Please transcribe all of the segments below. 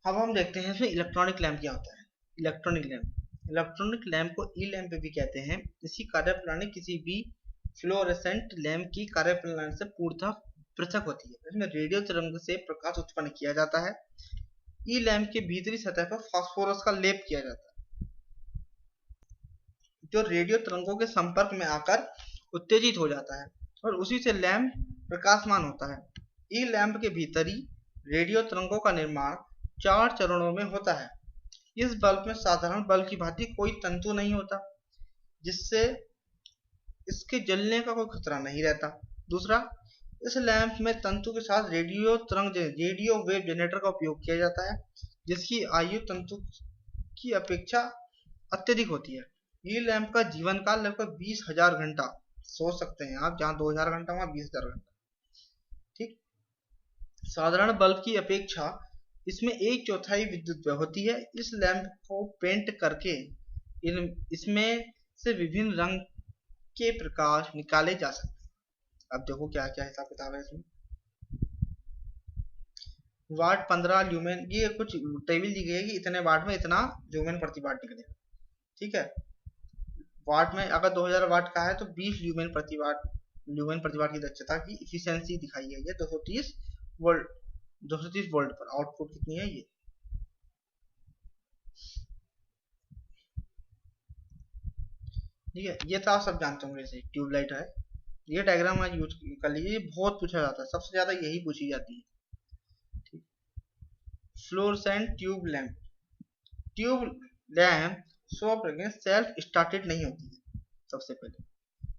अब हम देखते हैं इसमें इलेक्ट्रॉनिक लैंप क्या होता है। इलेक्ट्रॉनिक लैंप को ई लैंप भी कहते हैं। इसकी कार्यप्रणाली किसी भी फ्लोरेसेंट लैंप की कार्यप्रणाली से पूर्णतः पृथक होती है। इसमें रेडियो तरंग से प्रकाश उत्पन्न किया जाता है। ई लैंप के भीतरी सतह पर फास्फोरस का लेप किया जाता है, जो रेडियो तरंगों के संपर्क में आकर उत्तेजित हो जाता है और उसी से लैंप प्रकाशमान होता है। ई लैंप के भीतरी रेडियो तरंगों का निर्माण 4 चरणों में होता है। इस बल्ब में साधारण बल्ब की भांति कोई तंतु नहीं होता, जिससे इसके जलने का कोई खतरा नहीं रहता। दूसरा, इस लैंप में तंतु के साथ रेडियो वेव जनरेटर का उपयोग किया जाता है, जिसकी आयु तंतु की अपेक्षा अत्यधिक होती है। ये लैंप का जीवन काल लगभग 20,000 घंटा, सोच सकते हैं आप, जहां 2000 घंटा वहां 20,000 घंटा। ठीक। साधारण बल्ब की अपेक्षा इसमें 1/4 विद्युत व्यय होती है। इस लैंप को पेंट करके इसमें से विभिन्न रंग के प्रकाश निकाले जा सकते हैं। अब देखो क्या क्या हिसाब किताब है इसमें। वाट 15 ल्यूमेन, ये कुछ टेबल दी गई है कि इतने वाट में इतना ल्यूमेन प्रति वाट निकलेगा। ठीक है। वाट में अगर 2000 वाट का है तो 20 ल्यूमेन प्रति वाट की दक्षता की इफिशियंसी दिखाई गई है 230 वोल्ट पर। आउटपुट कितनी है ये। ठीक है, ये तो आप सब जानते होंगे। जैसे ट्यूबलाइट है, ये डायग्राम आज यूज कर लीजिए, बहुत पूछा जाता है, सबसे ज्यादा यही पूछी जाती है। ठीक। Fluorescent tube lamp self started नहीं होती है सबसे पहले,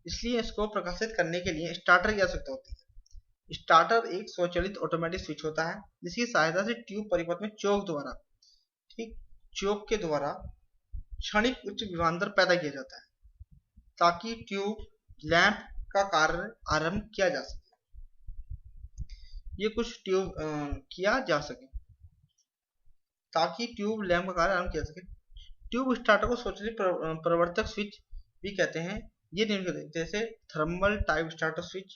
इसलिए इसको प्रकाशित करने के लिए स्टार्टर की आवश्यकता होती है। स्टार्टर एक स्वचालित ऑटोमेटिक स्विच होता है, जिसकी सहायता से ट्यूब परिपथ में चोक के द्वारा क्षणिक उच्च विभवांतर पैदा किया जाता है, ताकि ट्यूब लैंप का कार्य आरंभ किया जा सके। ये कुछ किया जा सके ताकि ट्यूब लैंप का कार्य आरंभ किया जा सके। ट्यूब स्टार्टर को स्वचालित प्रवर्तक स्विच भी कहते हैं। ये जैसे थर्मल टाइप स्टार्टर स्विच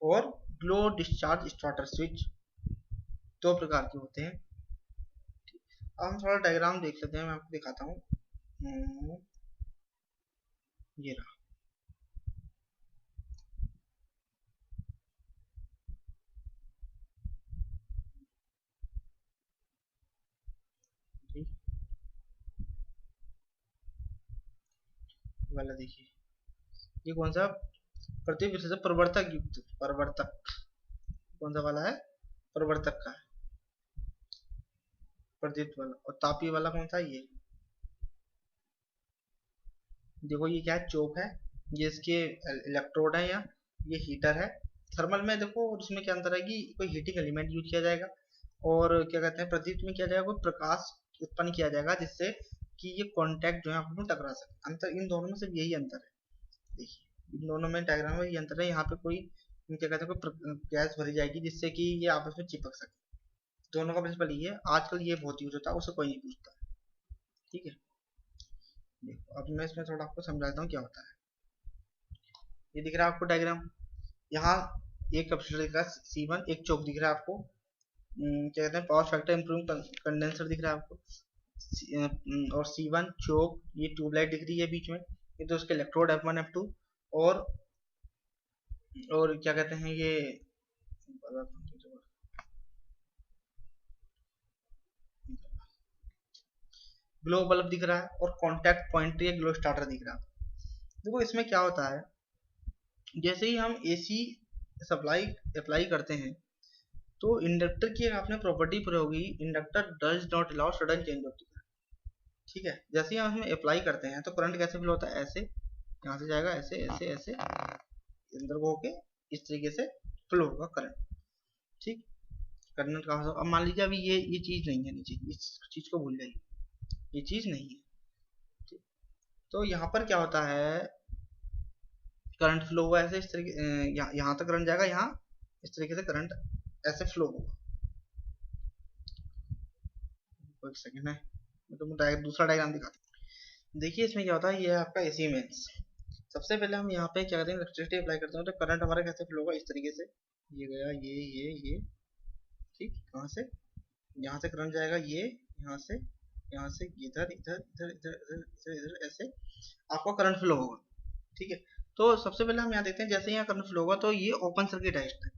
और ग्लो डिस्चार्ज स्टार्टर स्विच, 2 प्रकार के होते हैं। अब हम थोड़ा डायग्राम देख लेते हैं, मैं आपको दिखाता हूँ। ये रहा। वाला देखिए, ये कौन सा प्रतिविषय प्रवर्तक युक्त प्रवर्तक कौन सा वाला है, प्रवर्तक का है। प्रदीप्त वाला, और तापी वाला कौन सा, ये देखो, ये क्या है, चोक है, ये इसके इलेक्ट्रोड है, या ये हीटर है। थर्मल में देखो उसमें क्या अंतर है कि कोई हीटिंग एलिमेंट यूज किया जाएगा, और क्या कहते हैं प्रदीप्त में किया जाएगा कोई प्रकाश उत्पन्न किया जाएगा, जिससे कि ये कांटेक्ट जो है आपस में टकरा सके। अंतर इन दोनों में सिर्फ यही अंतर है। देखिए इन दोनों में डायग्राम में ये अंतर है, यहाँ पे कोई क्या कहते हैं कोई गैस भरी जाएगी जिससे कि ये आपस में चिपक सके। दोनों का प्रिंसिपल ये है, आजकल ये बहुत यूज होता है, उसे कोई नहीं पूछता। ठीक है। देखो अब मैं इसमें थोड़ा आपको समझाता हूँ क्या होता है। ये दिख रहा है आपको डायग्राम, यहाँ एक कैपेसिटर दिख रहा है C1, एक चोक दिख रहा है आपको, क्या कहते हैं पावर फैक्टर इम्प्रूव कंडेंसर दिख रहा है आपको, और C1 चोक, ये ट्यूबलाइट दिख रही है बीच में, ये तो उसके इलेक्ट्रोड F1 F2, और क्या कहते हैं ये ग्लो बल्ब दिख रहा है, और कांटेक्ट पॉइंट ये ग्लो स्टार्टर दिख रहा है। देखो इसमें क्या होता है, जैसे ही हम AC सप्लाई अप्लाई करते हैं तो इंडक्टर की आपने प्रॉपर्टी प्रयोग की, inductor does not allow sudden change of current. ठीक है। जैसे ही हम इसमें अप्लाई करते हैं तो करंट कैसे फ्लो होता है, ऐसे यहाँ से जाएगा, ऐसे ऐसे ऐसे अंदर को होके इस तरीके से फ्लो होगा करंट। ठीक। करंट कहाँ से, अब मान लीजिए अभी ये चीज नहीं है नीचे, इस चीज को भूल जाइए, ये चीज नहीं है। ठीक। तो यहाँ पर क्या होता है, करंट फ्लो हुआ ऐसे, इस तरीके यहाँ तक करंट जाएगा, यहाँ इस तरीके से करंट ऐसे फ्लो होगा। एक सेकेंड है, मैं तुमको दूसरा डायग्राम दिखाता हूँ। देखिए इसमें क्या होता है, ये है आपका AC मेंस। सबसे पहले हम यहाँ पे क्या करते हैं, इलेक्ट्रिसिटी अप्लाई करते हैं, तो करंट हमारा कैसे फ्लो होगा, इस तरीके से, ये गया, ये ठीक, कहाँ से, यहाँ से करंट जाएगा ये, यहाँ से इधर इधर इधर इधर इधर इधर इधर, ऐसे आपका करंट फ्लो होगा। ठीक है, तो सबसे पहले हम यहाँ देखते हैं, जैसे यहाँ करंट फ्लो होगा तो ये ओपन सर्किट है इस टाइम।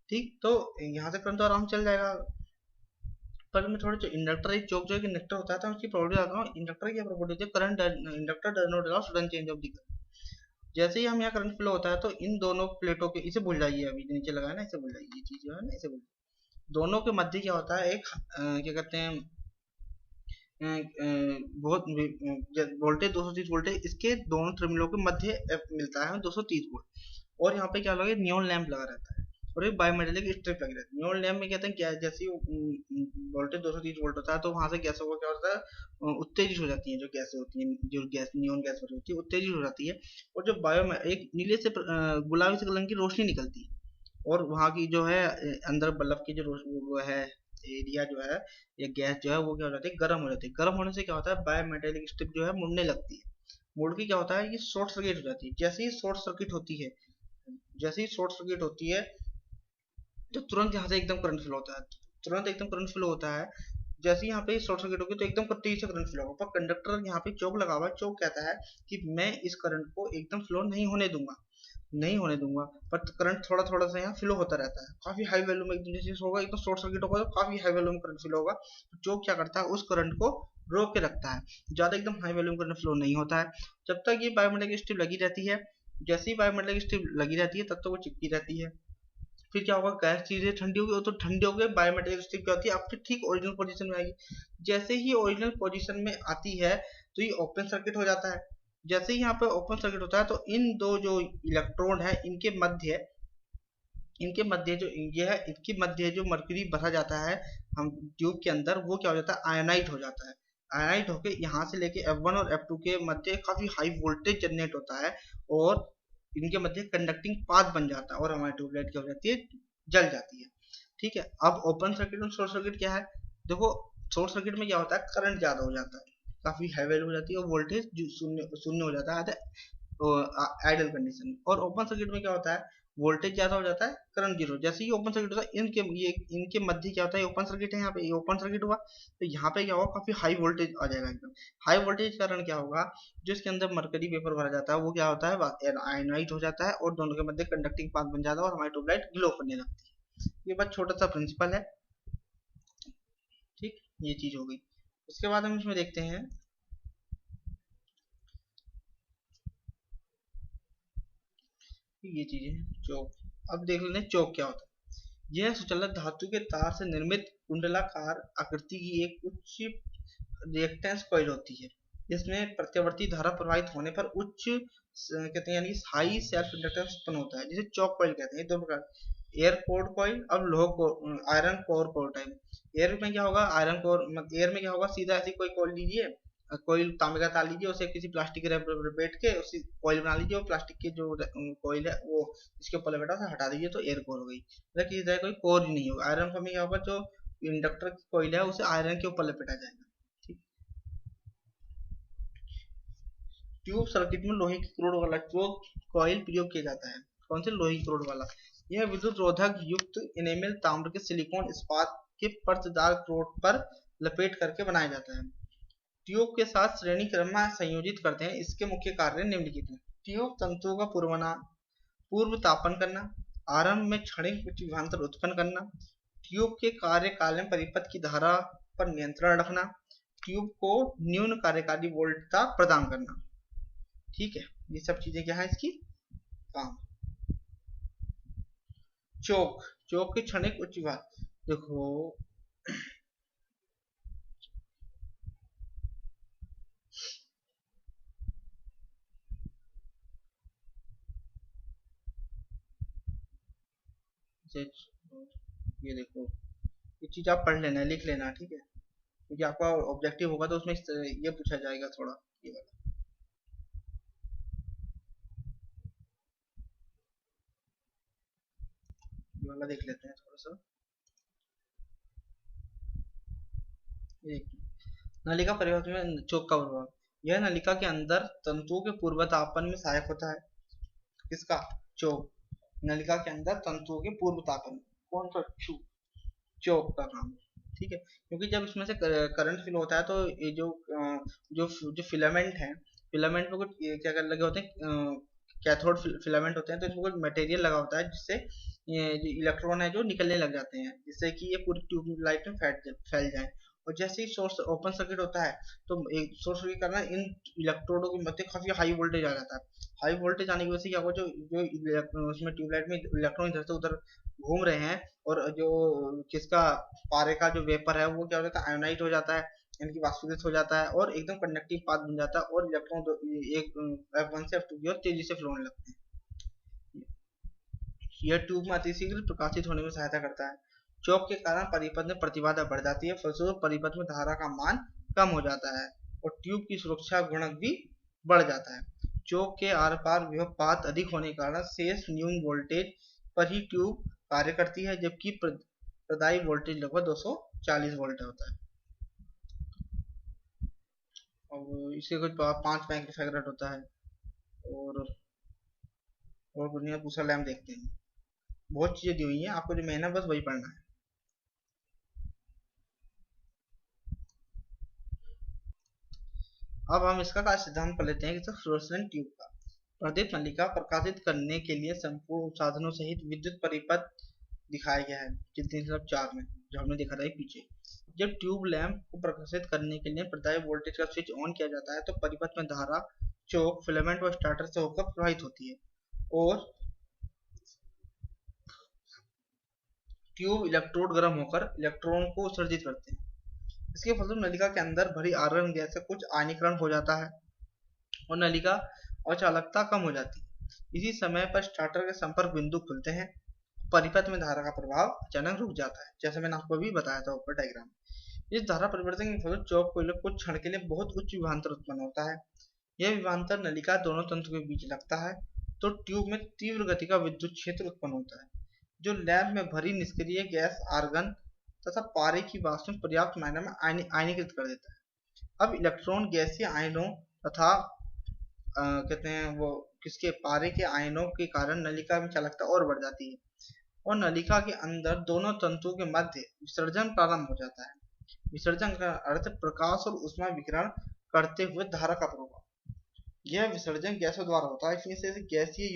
ठीक, तो यहाँ से करंट तो आराम से चल जाएगा, पर मैं थोड़ा जो इंडक्टर चौक जो इंडक्टर होता है तो उसकी प्रॉपर्टी आता हूँ। इंडक्टर की प्रॉपर्टी होती है current, inductor does not allow sudden change of the current. जैसे ही हम यहाँ करंट फ्लो होता है तो इन दोनों प्लेटों के, इसे भूल जाइए, अभी नीचे लगाया ना, इसे भूल जाइए, ये चीज जो है ना इसे भूल जाइए। दोनों के मध्य क्या होता है, एक क्या कहते हैं, बहुत वोल्टेज 230 वोल्टेज इसके दोनों टर्मिनलों के मध्य मिलता है 230 वोल्ट। और यहाँ पे क्या लगा, नियॉन लैंप लगा रहता है और एक बायोमेटेलिक स्ट्रिप लगी रहती है। नियॉन लैंप में कहते हैं क्या, जैसे वोल्टेज 230 वोल्ट होता है तो वहां से गैसों को क्या होता है, उत्तेजित हो जाती है, जो गैसें होती हैं, जो गैस नियॉन गैस होती है उत्तेजित हो जाती है। और जो एक नीले से गुलाबी से रंग की रोशनी निकलती है, और वहाँ की जो है अंदर बल्ब की जो वो है एरिया जो है, ये गैस जो है वो क्या हो जाती है, गर्म हो जाती है। गर्म होने से क्या होता है, बायोमेटेलिक स्ट्रिप जो है मुड़ने लगती है। मुड़ के क्या होता है, ये शॉर्ट सर्किट हो जाती है। जैसे ही शॉर्ट सर्किट होती है, जैसे ही शॉर्ट सर्किट होती है तो तुरंत यहाँ से एकदम करंट फ्लो होता है, तुरंत एकदम करंट फ्लो होता है। जैसे यहाँ पे शॉर्ट सर्किट होगी तो एकदम तेजी से करंट फ्लो होगा, पर कंडक्टर यहाँ पे चौक लगा हुआ है, चौक कहता है कि मैं इस करंट को एकदम फ्लो नहीं होने दूंगा, नहीं होने दूंगा, पर करंट थोड़ा थोड़ा सा यहाँ फ्लो होता रहता है, काफी हाई वैल्यू में। एकदम जैसे होगा एकदम शॉर्ट सर्किट होगा तो काफी हाई वैल्यू में करंट फ्लो होगा, तो चौक क्या करता है, उस करंट को रोक के रखता है, ज्यादा एकदम हाई वैल्यू में करंट फ्लो नहीं होता है जब तक ये बायोमेटेलिक स्ट्रिप लगी रहती है। जैसे ही बायोमेटेलिक स्ट्रिप लगी रहती है तब तक वो चिपकी रहती है। फिर क्या होगा, गैस चीजें ठंडी होगी, तो ठंडी हो गई, बायोमेटेरियल स्टिक क्या होती है आपकी ठीक ओरिजिनल पोजीशन में आएगी। जैसे ही ओरिजिनल पोजीशन में आती है तो ये ओपन सर्किट हो जाता है। जैसे ही यहाँ पे ओपन सर्किट होता है तो इन दो जो इलेक्ट्रोड है इनके मध्य जो ये है, इनके मध्य जो मर्क्यूरी भरा जाता है हम ट्यूब के अंदर, वो क्या हो जाता है, आयनाइट हो जाता है। आयनाइट होके यहाँ से लेके F1 और F2 के मध्य काफी हाई वोल्टेज जनरेट होता है, और इनके मध्य कंडक्टिंग पाथ बन जाता है, और हमारी ट्यूबलाइट क्या हो जाती है, जल जाती है। ठीक है, अब ओपन सर्किट और शॉर्ट सर्किट क्या है, देखो शॉर्ट सर्किट में क्या होता है, करंट ज्यादा हो जाता है, काफी हाई वैल्यू हो जाती है, और वोल्टेज शून्य शून्य हो जाता है आइडल कंडीशन में। और ओपन सर्किट में क्या होता है, वोल्टेज ज्यादा हो जाता है, करंट जीरो। जैसे ही ओपन सर्किट होता है, इनके मध्य क्या होता है, ओपन सर्किट है, यहाँ पे ये ओपन सर्किट हुआ तो यहाँ पे क्या होगा, काफी हाई वोल्टेज आ जाएगा एकदम। हाई वोल्टेज के कारण क्या होगा, जो इसके अंदर मरकरी वेपर भरा जाता है वो क्या होता है, आयनाइट हो जाता है, और दोनों के मध्य कंडक्टिंग पाथ बन जाता है, और हमारी ट्यूबलाइट ग्लो करने लगती है। ये बस छोटा सा प्रिंसिपल है। ठीक, ये चीज हो गई। उसके बाद हम इसमें देखते हैं, ये चीजें हैं चौक। अब देख लेते हैं चौक क्या होता है। यह सुचालक धातु के तार से निर्मित कुंडलाकार आकृति की एक उच्च रिएक्टेंस कॉइल होती है, जिसमें प्रत्यावर्ती धारा प्रवाहित होने पर उच्च कहते हैं यानी हाई सेल्फ इंडक्टेंस उत्पन्न होता है, जिसे चौक कॉइल कहते हैं। दो प्रकार, एयर कोर कॉइल और iron core core type. Air में क्या होगा, आयरन कोर, एयर में क्या होगा, सीधा ऐसी कोई कॉइल लीजिए, कोयल तांबे का तार लीजिए, उसे किसी प्लास्टिक के रैपर पर बैठ के उसी कॉइल बना लीजिए, और प्लास्टिक की जो कॉइल है वो इसके ऊपर लपेटा से हटा दीजिए, तो एयर कोर हो गई। मतलब किसी तरह कोई कोर ही नहीं होगा। आयरन में क्या होगा, जो इंडक्टर की कॉइल है उसे आयरन के ऊपर लपेटा जाएगा। ठीक, ट्यूब सर्किट में लोहे की क्रोड वाला चोक कॉइल प्रयोग किया जाता है। कौन से, लोहे की क्रोड वाला। यह विद्युत रोधक युक्त इनेमल ताम्र के सिलिकॉन इस्पात के परतदार क्रोड पर लपेट करके बनाया जाता है। ट्यूब के साथ श्रेणी क्रम में संयोजित करते हैं। इसके मुख्य कार्य निम्नलिखित हैं। ट्यूब तंतुओं का पूर्व तापन करना, आरंभ में क्षणिक उच्च विभवांतर उत्पन्न करना, ट्यूब के कार्यकाल में परिपथ की धारा पर नियंत्रण रखना, ट्यूब को न्यून कार्यकारी वोल्टता प्रदान करना। ठीक है, ये सब चीजें क्या है इसकी काम। चोक, चोक के क्षणिक उच्च विभवांतर, देखो ये देखो, ये चीज आप पढ़ लेना, लिख लेना, ठीक है, क्योंकि आपका ऑब्जेक्टिव होगा तो उसमें ये पूछा जाएगा थोड़ा, ये वाला। ये वाला देख लेते हैं थोड़ा सा। नलिका परिवर्तन में चोक का प्रभाव। यह नलिका के अंदर तंतुओं के पूर्व तापन में सहायक होता है। किसका, चोक। नलिका के अंदर तंतुओं के पूर्व तापन, कौन सा, चोक का काम। ठीक है, क्योंकि जब इसमें से करंट फ्लो होता है तो ये जो जो फिलामेंट है, फिलामेंट में कुछ क्या कर लगे होते हैं, कैथोड फिलामेंट होते हैं, तो इसमें कुछ मटेरियल लगा होता है जिससे ये जो इलेक्ट्रॉन है जो निकलने लग जाते हैं, जिससे कि ये पूरी ट्यूब लाइट में फैल जाए। और जैसे ही सोर्स ओपन सर्किट होता है तो एक सोर्स सर्किट करना, इन इलेक्ट्रोडों के मध्य काफी हाई वोल्टेज आ जाता है। हाई वोल्टेज आने की वजह से क्या होगा, जो उसमें ट्यूबलाइट में इलेक्ट्रॉन इधर से उधर घूम रहे हैं, और जो जिसका पारे का जो वेपर है वो क्या हो जाता है, आयोनाइज हो जाता है, यानी कि वाष्पीकृत हो जाता है, और एकदम कंडक्टिव पाथ बन जाता है, और इलेक्ट्रॉन एक F1 से F2 की ओर तेजी से फ्लो होने लगते हैं। यह ट्यूब में अतिशीघ्र प्रकाशित होने में सहायता करता है। चौक के कारण परिपथ में प्रतिबाधा बढ़ जाती है, फलस्वरूप परिपथ में धारा का मान कम हो जाता है और ट्यूब की सुरक्षा गुणक भी बढ़ जाता है। चौक के आर पार विभव पात अधिक होने के कारण शेष न्यून वोल्टेज पर ही ट्यूब कार्य करती है, जबकि प्रदायी वोल्टेज लगभग 240 वोल्ट होता है। और इसके कुछ 5 माइक्रोफैराड होता है, और दुनिया दूसरा लैम्प देखते हैं। बहुत चीजें दी हुई हैं, आपको जो मेन है बस वही पढ़ना है। अब हम इसका सिद्धांत पढ़ लेते हैं कि फ्लोरेसेंट ट्यूब का। प्रदीप नलिका प्रकाशित करने के लिए संपूर्ण साधनों सहित विद्युत परिपथ दिखाया गया है, चित्र 4 में जो हमने देखा था पीछे। जब ट्यूब लैंप को प्रकाशित करने के लिए प्रदायी वोल्टेज का स्विच ऑन किया जाता है तो परिपथ में धारा चोक, फिलामेंट और स्टार्टर से होकर प्रवाहित होती है और ट्यूब इलेक्ट्रोड गर्म होकर इलेक्ट्रॉन को उत्सर्जित करते हैं। इसके फलस्वरूप नलिका के अंदर भरी आर्गन गैस से कुछ आयनीकरण हो जाता है और नलिका और चालकता कम हो जाती है। इसी समय पर स्टार्टर के संपर्क बिंदु खुलते हैं, परिपथ में धारा का प्रभाव अचानक रुक जाता है, जैसे मैंने आपको अभी बताया था ऊपर डायग्राम। इस धारा परिवर्तन के फलस्वरूप चौक को कुछ क्षण के लिए बहुत उच्च विभवांतर उत्पन्न होता है। यह विभवांतर नलिका दोनों तंतु के बीच लगता है तो ट्यूब में तीव्र गति का विद्युत क्षेत्र उत्पन्न होता है, जो लैंप में भरी निष्क्रिय गैस आर्गन तथा पारे की वाष्प में पर्याप्त मात्रा में आयनीकृत कर देता है। अब इलेक्ट्रॉन गैसीय आयनों तथा कहते हैं वो किसके पारे के आयनों के कारण नलिका में चालकता और बढ़ जाती है और नलिका के अंदर दोनों तंतुओं के मध्य विसर्जन प्रारंभ हो जाता है। विसर्जन का अर्थ प्रकाश और ऊष्मा विकिरण करते हुए धारा का प्रभाव। यह विसर्जन गैसों द्वारा होता है, इसलिए इसे गैसीय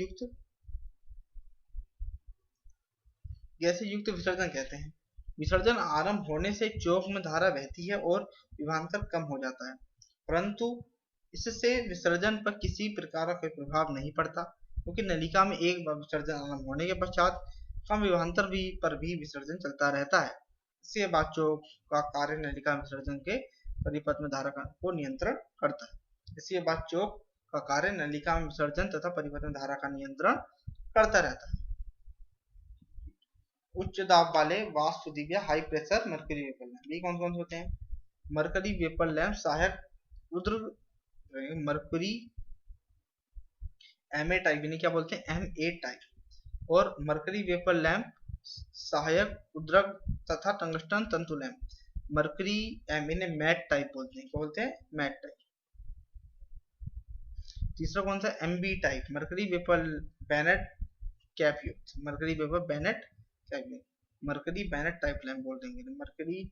युक्त विसर्जन कहते हैं। विसर्जन आरंभ होने से चौक में धारा बहती है और विभवांतर कम हो जाता है, परंतु इससे विसर्जन पर किसी प्रकार का प्रभाव नहीं पड़ता, क्योंकि नलिका में एक बार विसर्जन आरंभ होने के पश्चात कम विभवांतर पर भी विसर्जन चलता रहता है। इसके बाद चौक का कार्य नलिका विसर्जन के परिपथ में धारा को नियंत्रण करता है। इसके बाद चौक का कार्य नलिका में विसर्जन तथा परिपथ में धारा का नियंत्रण करता रहता है। उच्च दाब वाले वाष्प Divya high pressure mercury vapour lamp, ये कौन कौन से होते हैं? मरकरी वेपर लैंप सहायक रुद्र मरकरी MA टाइप, यानी क्या बोलते हैं MA टाइप, और मरकरी वेपर लैंप सहायक उद्रक तथा टंगस्टन तंतु लैंप मरकरी MA ने मैट टाइप बोलते हैं, क्या बोलते हैं? Matt type. तीसरा कौन सा? MB type, mercury vapour bayonet cap युक्त, मरकरी वेपर बेनेट कैप युक्त, मरकरी बेनेट टाइप लैंप बोल देंगे। मरकरी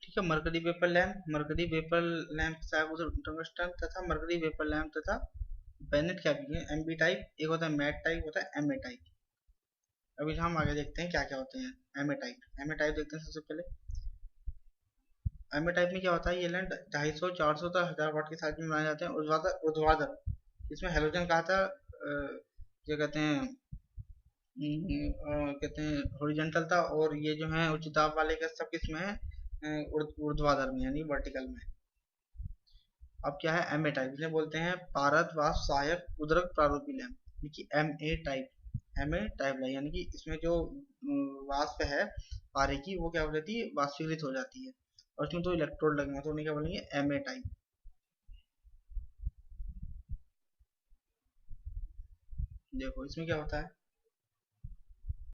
ठीक है, मरकरी वेपर लैंप टंगस्टन तथा मरकरी वेपर लैंप तथा बेनेट कैप MB टाइप। एक होता है मैट टाइप, होता है MA टाइप। अभी हम आगे देखते हैं क्या क्या होते हैं। MA टाइप देखते हैं सबसे पहले। MA टाइप में क्या होता है, ये लैंप 250, 400 तक 1000 वाट के साइज में बनाए जाते हैं। ऊर्ध्वाधर, इसमें हेलोजन कहा था, क्या कहते हैं हॉरिजॉन्टल था, और ये जो है उच्च दाब वाले का सब किसमें है? ऊर्ध्वाधर में, यानी वर्टिकल में। अब क्या है MA टाइप, इसे बोलते हैं पारद वाष्प सहायक उद्रक प्रारूपी लैंप, MA टाइप यानी कि इसमें जो वाष्प है पारे की वो क्या हो जाती है? वाष्पीकृत हो जाती है, और इसमें तो इलेक्ट्रोड लगेंगे तो उन्हें क्या बोलेंगे? MA type. देखो इसमें क्या होता है,